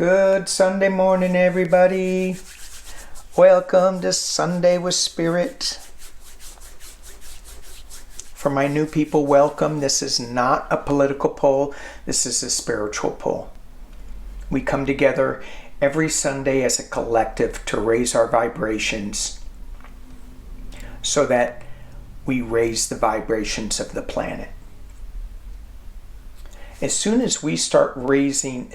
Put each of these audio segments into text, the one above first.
Good Sunday morning, everybody. Welcome to Sunday with Spirit. For my new people, welcome. This is not a political poll. This is a spiritual poll. We come together every Sunday as a collective to raise our vibrations so that we raise the vibrations of the planet. As soon as we start vibrating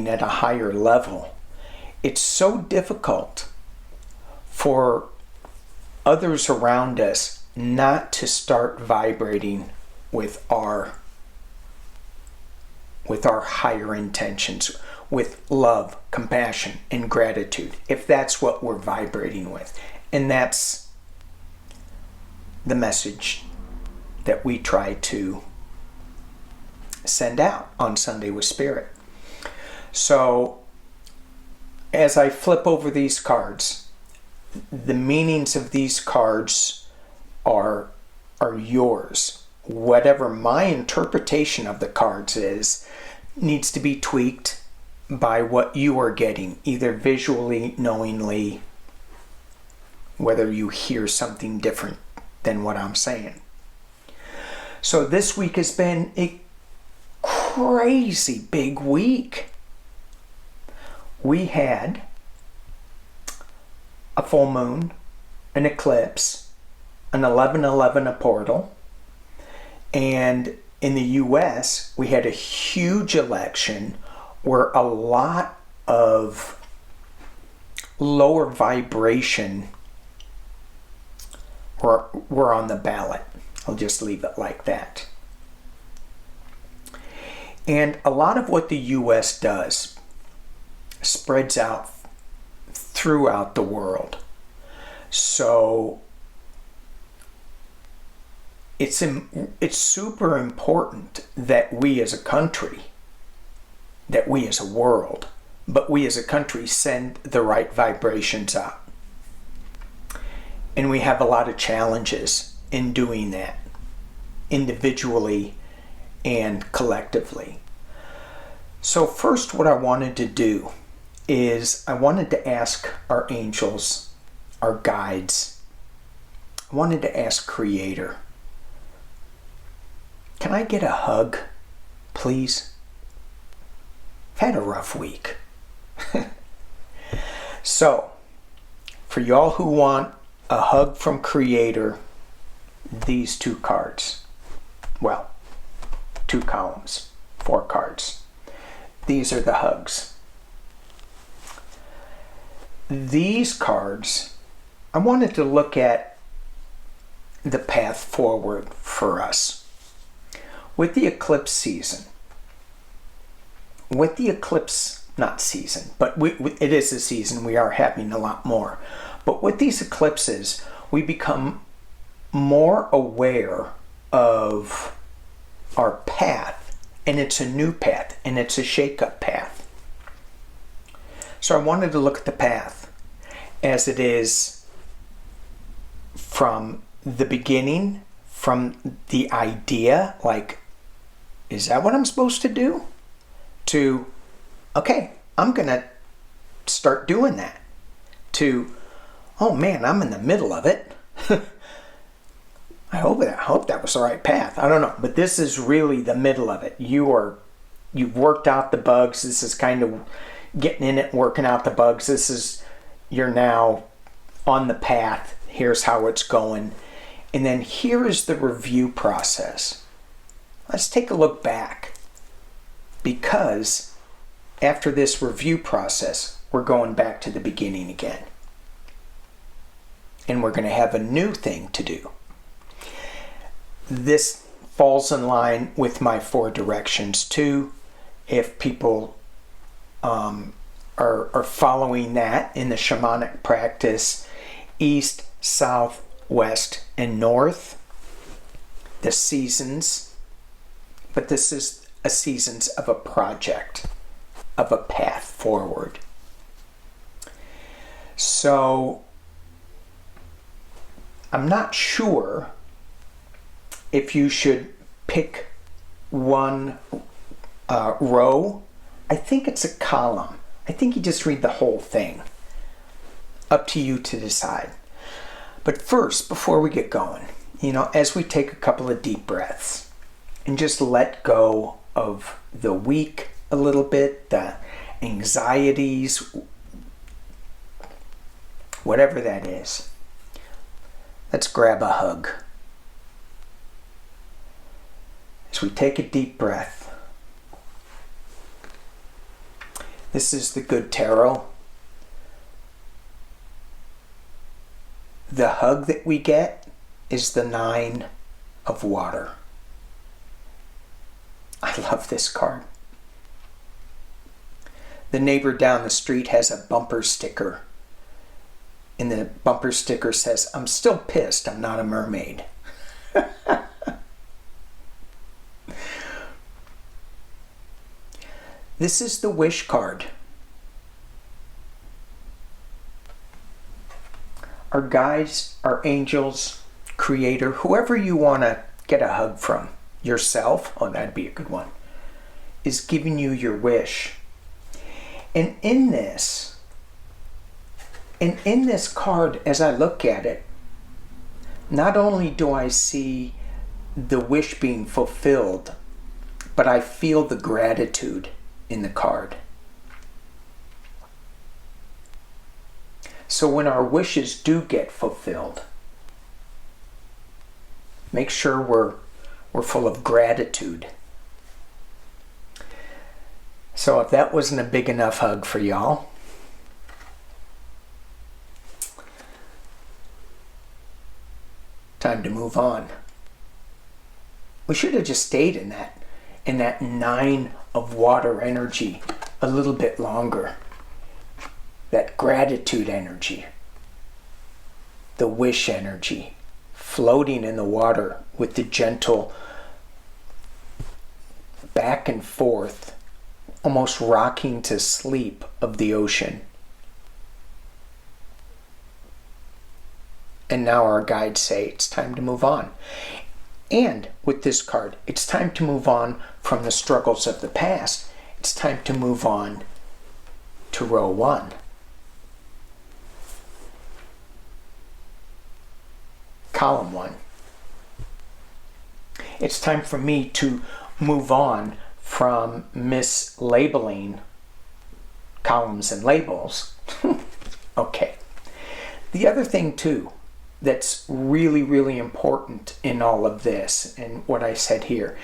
at a higher level, it's so difficult for others around us not to start vibrating with our higher intentions, with love, compassion, and gratitude, if that's what we're vibrating with. And that's the message that we try to send out on Sunday with Spirit. So as I flip over these cards, the meanings of these cards are yours. Whatever my interpretation of the cards is needs to be tweaked by what you are getting, either visually, knowingly, whether you hear something different than what I'm saying. So this week has been a crazy big week. We had a full moon, an eclipse, an 11/11, a portal, and in the US we had a huge election where a lot of lower vibration were on the ballot. I'll just leave it like that. And a lot of what the U.S. does spreads out throughout the world. So it's super important that we as a country, that we as a world, but we as a country send the right vibrations out. And we have a lot of challenges in doing that, individually and collectively. So first, what I wanted to do is I wanted to ask our angels, our guides, I wanted to ask Creator, can I get a hug, please? I've had a rough week. So, for y'all who want a hug from Creator, these two cards. Well, 2 columns, 4 cards. These are the hugs. These cards, I wanted to look at the path forward for us. With the eclipse season, not season, but it is a season, we are having a lot more. But with these eclipses, we become more aware of our path, and it's a new path, and it's a shake-up path. So I wanted to look at the path as it is from the beginning, from the idea, like, is that what I'm supposed to do? To, okay, I'm gonna start doing that. To, oh man, I'm in the middle of it. I hope that was the right path. I don't know, but this is really the middle of it. You've worked out the bugs. This is kind of getting in it, working out the bugs. You're now on the path. Here's how it's going. And then here is the review process. Let's take a look back, because after this review process, we're going back to the beginning again. And we're going to have a new thing to do. This falls in line with my 4 directions too. If people are following that in the shamanic practice, east, south, west, and north, the seasons, but this is a seasons of a project, of a path forward. So I'm not sure if you should pick one row I think it's a column. I think you just read the whole thing. Up to you to decide. But first, before we get going, as we take a couple of deep breaths and just let go of the week a little bit, the anxieties, whatever that is, let's grab a hug. As we take a deep breath, this is the good tarot. The hug that we get is the 9 of water. I love this card. The neighbor down the street has a bumper sticker. And the bumper sticker says, "I'm still pissed, I'm not a mermaid." This is the wish card. Our guides, our angels, creator, whoever you want to get a hug from, yourself, oh, that'd be a good one, is giving you your wish. And in this card, as I look at it, not only do I see the wish being fulfilled, but I feel the gratitude in the card. So when our wishes do get fulfilled, make sure we're full of gratitude. So if that wasn't a big enough hug for y'all, time to move on. We should have just stayed in that 9 of water energy a little bit longer. That gratitude energy, the wish energy, floating in the water with the gentle back and forth, almost rocking to sleep of the ocean. And now our guides say it's time to move on. And with this card, it's time to move on from the struggles of the past. It's time to move on to row 1. Column 1. It's time for me to move on from mislabeling columns and labels. Okay. The other thing too that's really, really important in all of this and what I said here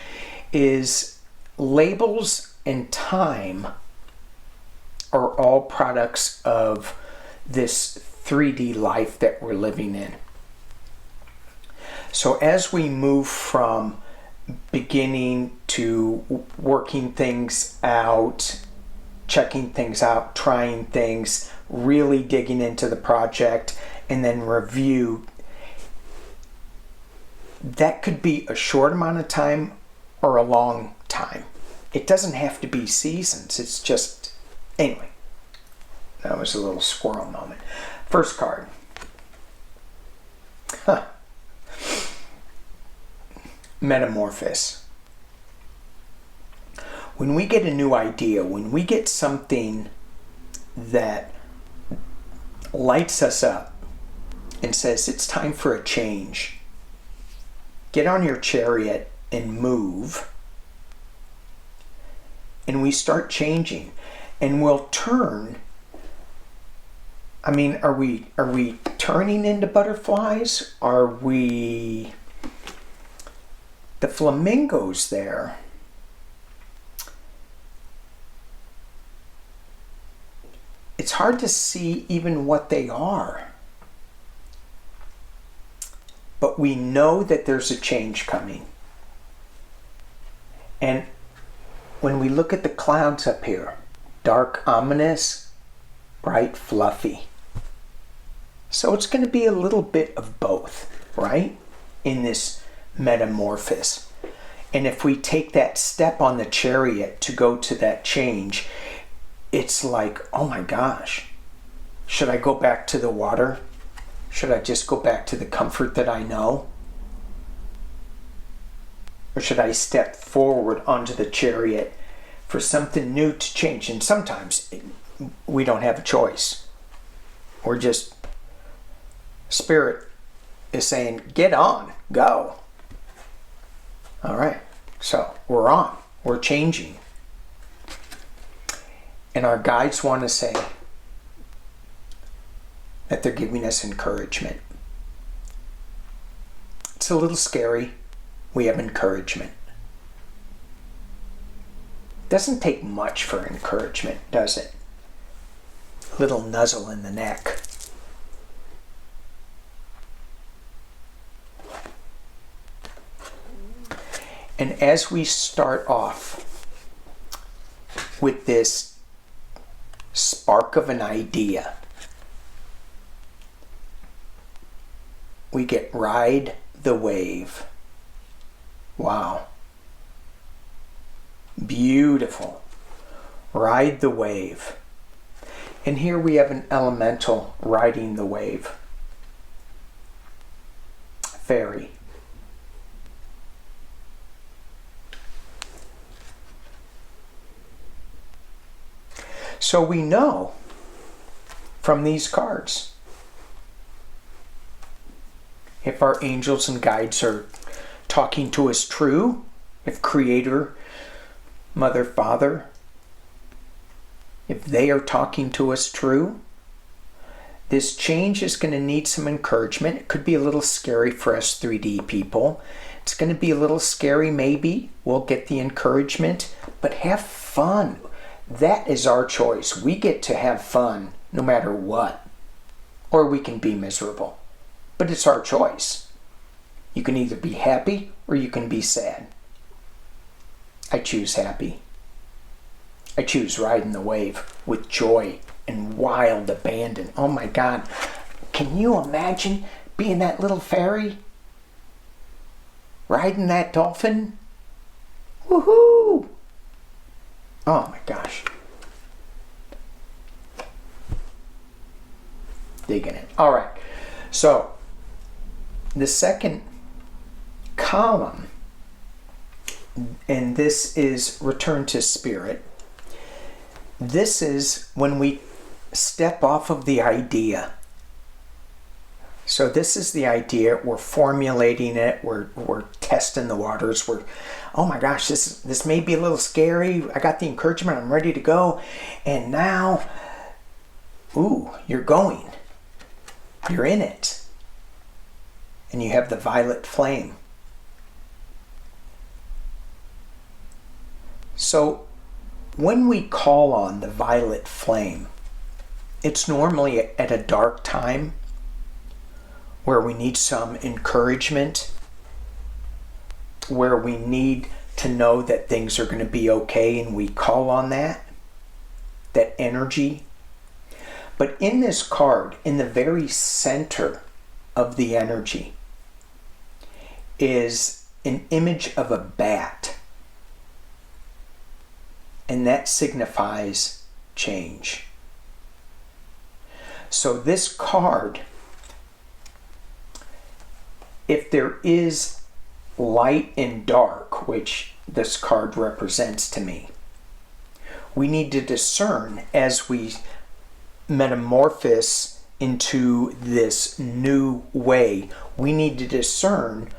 is labels and time are all products of this 3D life that we're living in. So as we move from beginning to working things out, checking things out, trying things, really digging into the project, and then review, that could be a short amount of time or a long time. It doesn't have to be seasons. It's just, anyway, that was a little squirrel moment. First card. Metamorphosis. When we get a new idea, when we get something that lights us up and says it's time for a change, get on your chariot and move, and we start changing, and we'll turn. I mean, are we turning into butterflies? Are we the flamingos there? It's hard to see even what they are. But we know that there's a change coming. And when we look at the clouds up here, dark, ominous, bright, fluffy. So it's going to be a little bit of both, right? In this metamorphosis. And if we take that step on the chariot to go to that change, it's like, oh my gosh, should I go back to the water? Should I just go back to the comfort that I know? Or should I step forward onto the chariot for something new to change. And sometimes we don't have a choice. We're just, Spirit is saying, get on, go. All right, so we're on, we're changing. And our guides want to say that they're giving us encouragement. It's a little scary. We have encouragement. Doesn't take much for encouragement, does it? A little nuzzle in the neck. And as we start off with this spark of an idea, we get ride the wave. Wow. Beautiful. Ride the wave. And here we have an elemental riding the wave. Fairy. So we know from these cards, if our angels and guides are talking to us true, if Creator, Mother, Father, if they are talking to us true, this change is going to need some encouragement. It could be a little scary for us 3D people. It's going to be a little scary maybe. We'll get the encouragement, but have fun. That is our choice. We get to have fun no matter what. Or we can be miserable. But it's our choice. You can either be happy or you can be sad. I choose happy. I choose riding the wave with joy and wild abandon. Oh my God. Can you imagine being that little fairy? Riding that dolphin? Woohoo! Oh my gosh. Digging it. All right. So, the second column, and this is return to spirit. This is when we step off of the idea. So this is the idea. We're formulating it. We're testing the waters. Oh my gosh, this may be a little scary. I got the encouragement. I'm ready to go. And now, you're going. You're in it. And you have the violet flame. So when we call on the violet flame, it's normally at a dark time where we need some encouragement, where we need to know that things are going to be okay, and we call on that energy. But in this card, in the very center of the energy, is an image of a bat. And that signifies change. So this card, if there is light and dark, which this card represents to me, we need to discern as we metamorphose into this new way. We need to discern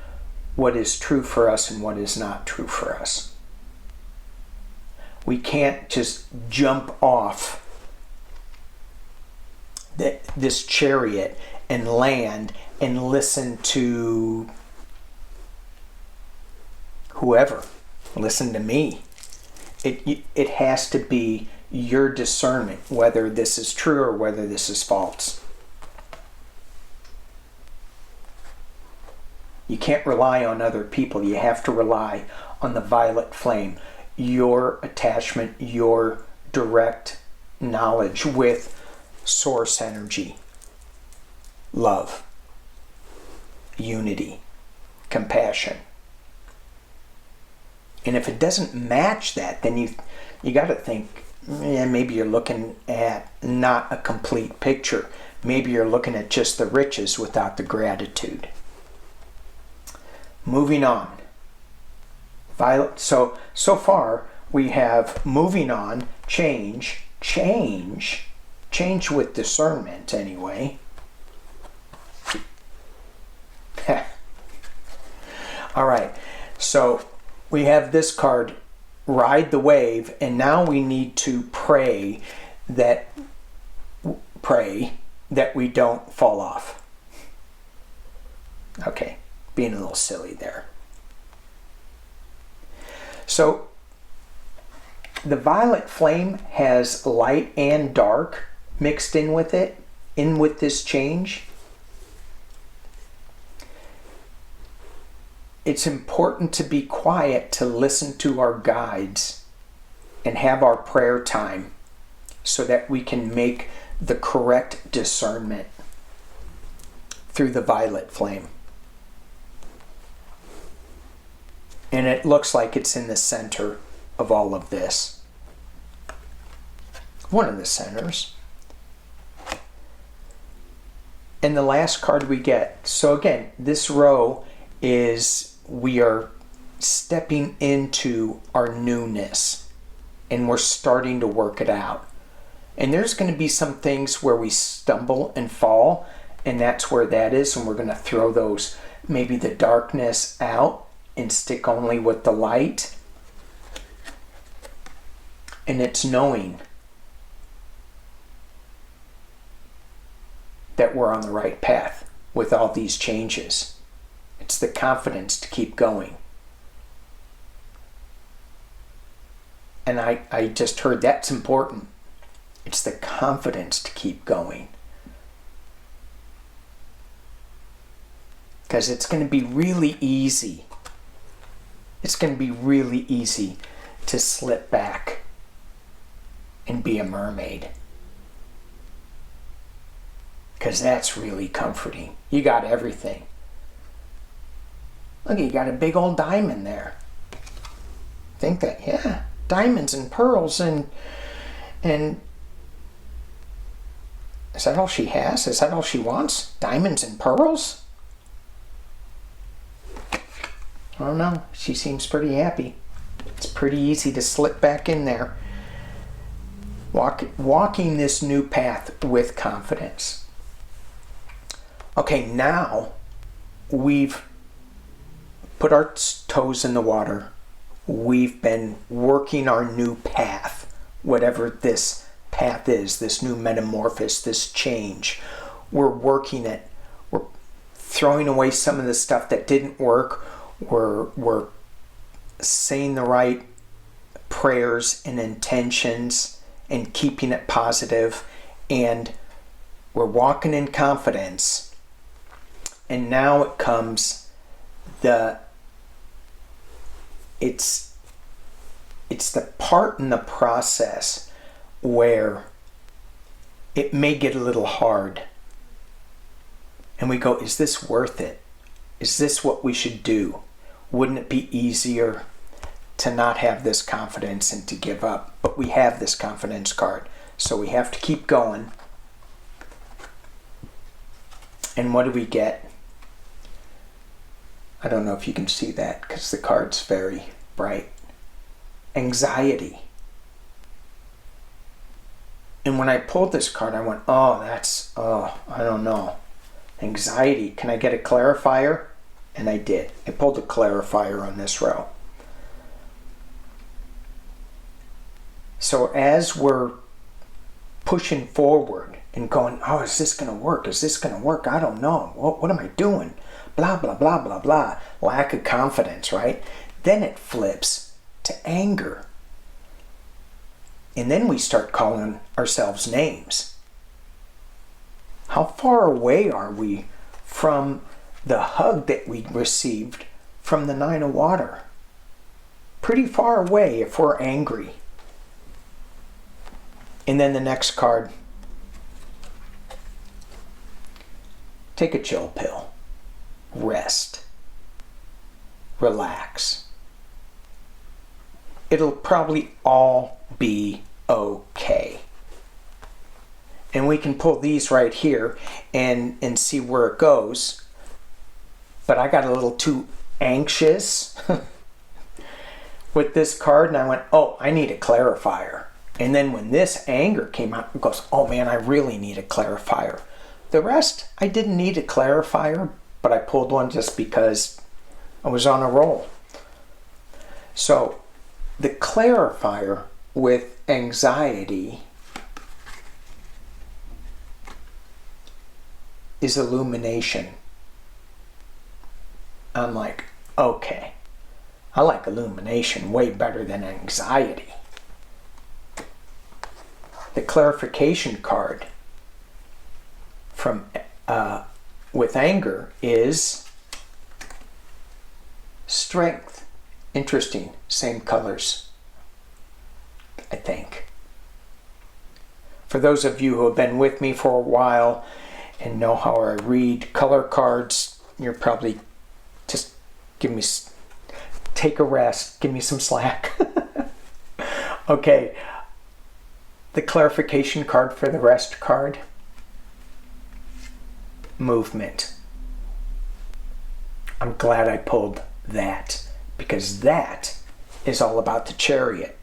what is true for us and what is not true for us. We can't just jump off this chariot and land and listen to whoever. Listen to me. It has to be your discernment whether this is true or whether this is false. You can't rely on other people. You have to rely on the violet flame, your attachment, your direct knowledge with source energy, love, unity, compassion. And if it doesn't match that, then you got to think, maybe you're looking at not a complete picture. Maybe you're looking at just the riches without the gratitude. Moving on. Violet. So far we have moving on, change with discernment anyway. All right, so we have this card, ride the wave, and now we need to pray that we don't fall off. Okay, being a little silly there. So the violet flame has light and dark mixed in with it, in with this change. It's important to be quiet to listen to our guides and have our prayer time so that we can make the correct discernment through the violet flame. And it looks like it's in the center of all of this. One of the centers. And the last card we get. So again, this row is we are stepping into our newness and we're starting to work it out. And there's going to be some things where we stumble and fall, and that's where that is, and we're going to throw those, maybe the darkness out and stick only with the light. And it's knowing that we're on the right path with all these changes. It's the confidence to keep going. And I just heard that's important. It's the confidence to keep going. Because it's going to be really easy. It's going to be really easy to slip back and be a mermaid. Because that's really comforting. You got everything. Look, you got a big old diamond there. Think that, yeah, diamonds and pearls and is that all she has? Is that all she wants? Diamonds and pearls? I don't know. She seems pretty happy. It's pretty easy to slip back in there. Walking this new path with confidence. Okay, now we've put our toes in the water. We've been working our new path, whatever this path is, this new metamorphosis, this change. We're working it. We're throwing away some of the stuff that didn't work. We're saying the right prayers and intentions and keeping it positive, and we're walking in confidence. And now it comes it's the part in the process where it may get a little hard. And we go, is this worth it? Is this what we should do? Wouldn't it be easier to not have this confidence and to give up? But we have this confidence card, so we have to keep going. And what do we get? I don't know if you can see that because the card's very bright. Anxiety. And when I pulled this card, I went, I don't know. Anxiety. Can I get a clarifier? And I did. I pulled a clarifier on this row. So as we're pushing forward and going, is this going to work? Is this going to work? I don't know. What am I doing? Blah, blah, blah, blah, blah. Lack of confidence, right? Then it flips to anger. And then we start calling ourselves names. How far away are we from the hug that we received from the Nine of Water? Pretty far away if we're angry. And then the next card. Take a chill pill. Rest. Relax. It'll probably all be okay. And we can pull these right here and see where it goes. But I got a little too anxious with this card, and I went, oh, I need a clarifier. And then when this anger came out, it goes, oh man, I really need a clarifier. The rest, I didn't need a clarifier, but I pulled one just because I was on a roll. So the clarifier with anxiety is illumination. I'm like, okay, I like illumination way better than anxiety. The clarification card from with anger is strength. Interesting, same colors, I think. For those of you who have been with me for a while and know how I read color cards, you're probably just take a rest, give me some slack. Okay, the clarification card for the rest card, movement. I'm glad I pulled that, because that is all about the Chariot.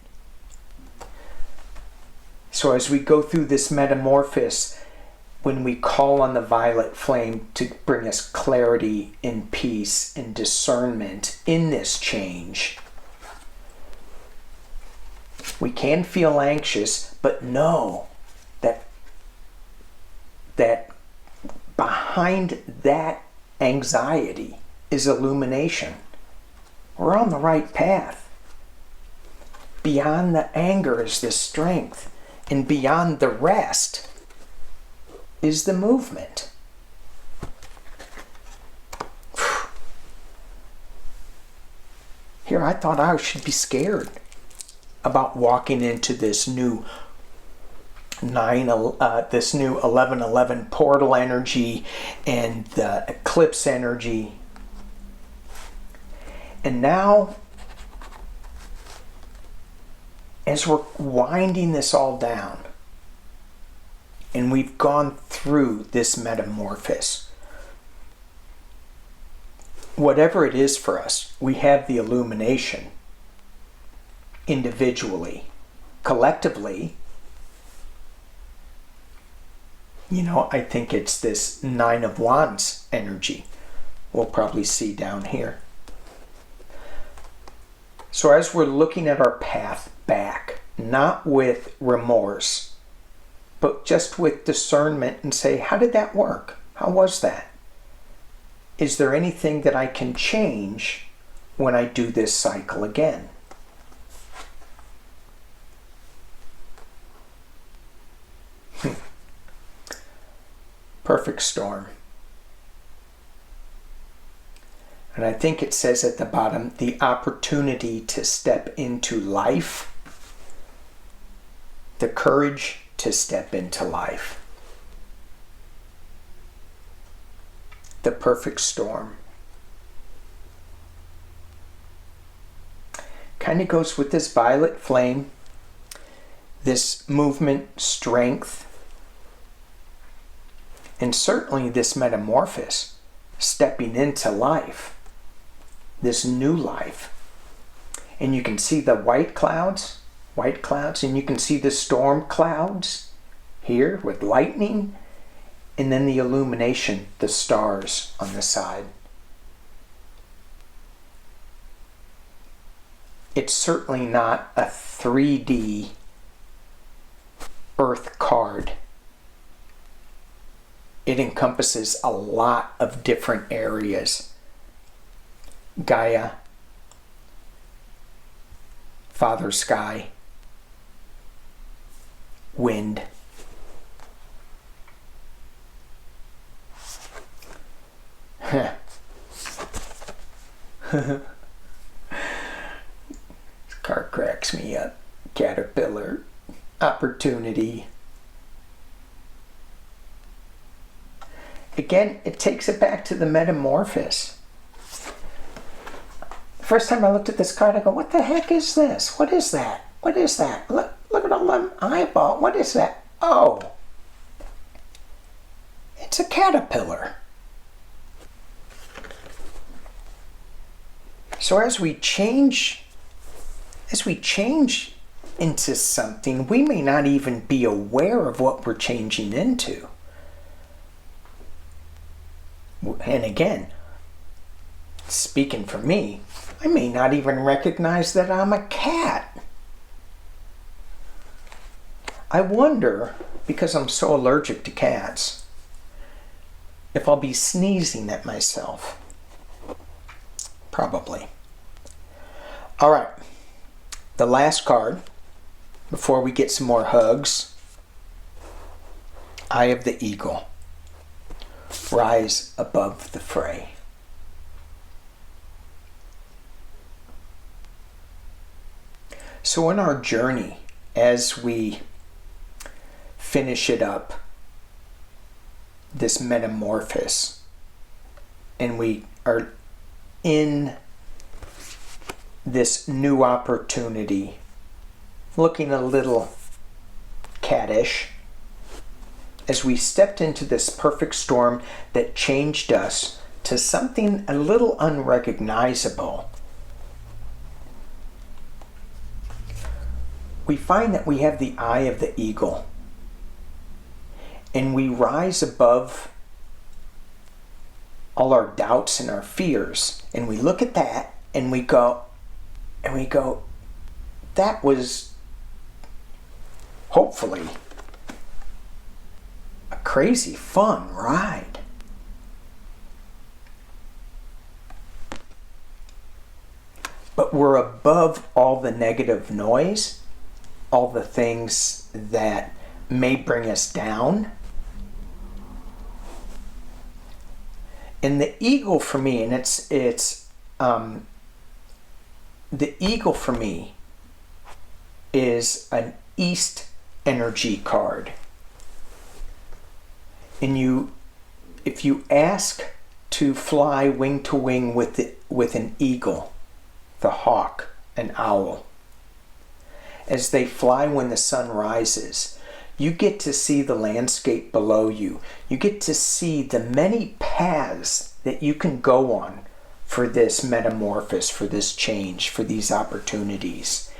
So as we go through this metamorphosis, when we call on the violet flame to bring us clarity and peace and discernment in this change, we can feel anxious, but know that behind that anxiety is illumination. We're on the right path. Beyond the anger is the strength, and beyond the rest is the movement. Here, I thought I should be scared about walking into this new 1111 portal energy and the eclipse energy. And now, as we're winding this all down, and we've gone through this metamorphosis, whatever it is for us, we have the illumination individually. Collectively, I think it's this 9 of Wands energy. We'll probably see down here. So as we're looking at our path back, not with remorse, but just with discernment, and say, how did that work? How was that? Is there anything that I can change when I do this cycle again? Perfect storm. And I think it says at the bottom, the opportunity to step into life, the courage to step into life. The perfect storm. Kind of goes with this violet flame, this movement, strength, and certainly this metamorphosis, stepping into life, this new life. And you can see the white clouds, and you can see the storm clouds here with lightning, and then the illumination, the stars on the side. It's certainly not a 3D Earth card. It encompasses a lot of different areas. Gaia, Father Sky, wind. This card cracks me up. Caterpillar, opportunity. Again, it takes it back to the metamorphosis. First time I looked at this card, I go, what the heck is this? What is that? What is that? Look at all them eyeball. What is that? Oh, it's a caterpillar. So as we change as we change into something, we may not even be aware of what we're changing into. And again, speaking for me, I may not even recognize that I'm a cat. I wonder, because I'm so allergic to cats, if I'll be sneezing at myself. Probably. All right. The last card, before we get some more hugs. Eye of the Eagle. Rise above the fray. So in our journey, as we finish it up, this metamorphosis, and we are in this new opportunity, looking a little cattish, as we stepped into this perfect storm that changed us to something a little unrecognizable, we find that we have the eye of the eagle, and we rise above all our doubts and our fears, and we look at that and we go, that was hopefully a crazy fun ride. But we're above all the negative noise, all the things that may bring us down. And the eagle for me, and the eagle for me is an East energy card. And if you ask to fly wing to wing with an eagle, the hawk, an owl, as they fly when the sun rises, you get to see the landscape below you. You get to see the many paths that you can go on for this metamorphosis, for this change, for these opportunities.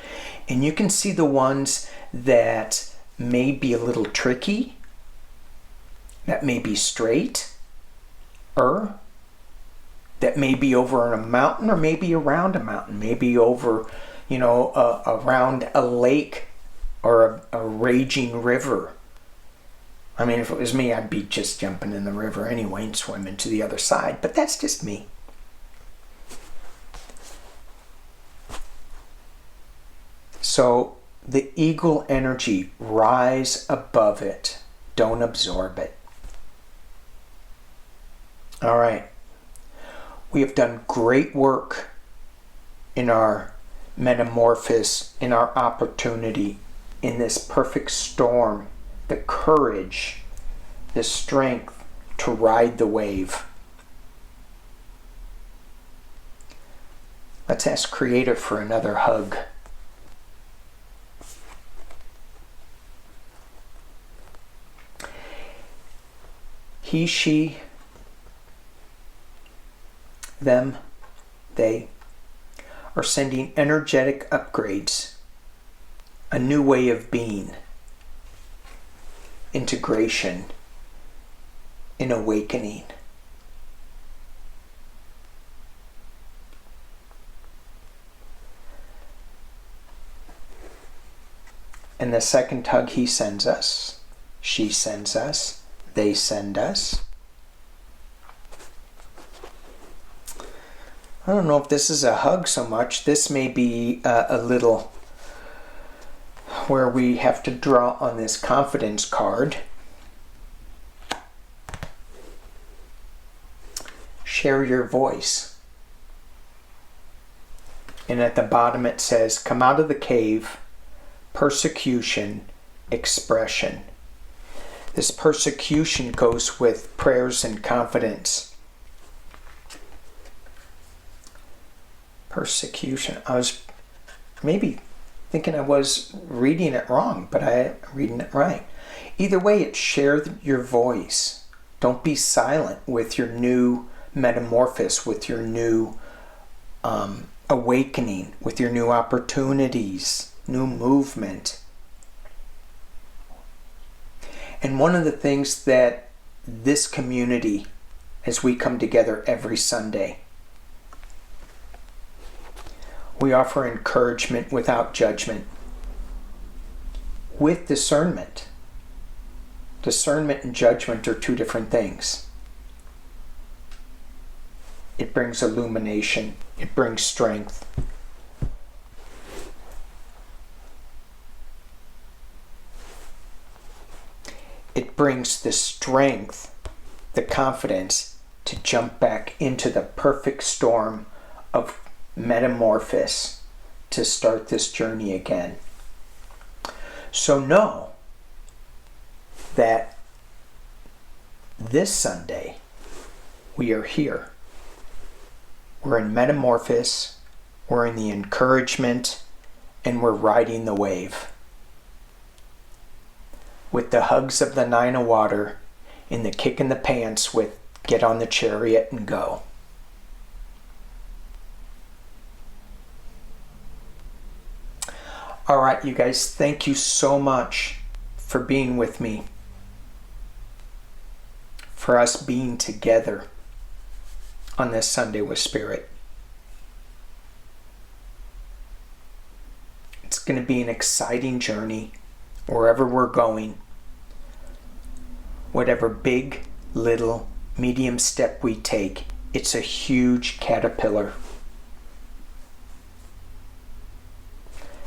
And you can see the ones that may be a little tricky, that may be straight, or that may be over a mountain, or maybe around a mountain, maybe over, around a lake or a raging river. I mean, if it was me, I'd be just jumping in the river anyway and swimming to the other side, but that's just me. So the eagle energy, rise above it. Don't absorb it. All right. We have done great work in our metamorphosis, in our opportunity, in this perfect storm, the courage, the strength to ride the wave. Let's ask Creator for another hug. He, she, them, they are sending energetic upgrades, a new way of being, integration, an awakening. And the second hug he sends us, she sends us, they send us. I don't know if this is a hug so much. This may be a little where we have to draw on this confidence card. Share your voice. And at the bottom it says, come out of the cave, persecution, expression. This persecution goes with prayers and confidence. Persecution. I was maybe thinking I was reading it wrong, but I'm reading it right. Either way, it's share your voice. Don't be silent with your new metamorphosis, with your new awakening, with your new opportunities, new movement. And one of the things that this community, as we come together every Sunday, we offer encouragement without judgment, with discernment. Discernment and judgment are two different things. It brings illumination. It brings strength. It brings the strength, the confidence to jump back into the perfect storm of metamorphosis to start this journey again. So know that this Sunday we are here. We're in metamorphosis, we're in the encouragement, and we're riding the wave. With the hugs of the 9 of water and the kick in the pants with get on the chariot and go. All right, you guys, thank you so much for being with me, for us being together on this Sunday with Spirit. It's going to be an exciting journey wherever we're going. Whatever big, little, medium step we take, it's a huge caterpillar.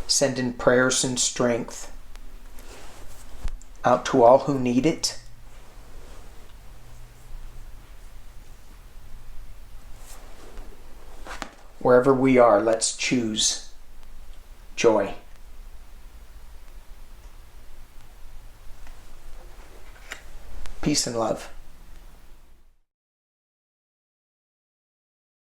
Sending prayers and strength out to all who need it. Wherever we are, let's choose joy. Peace and love.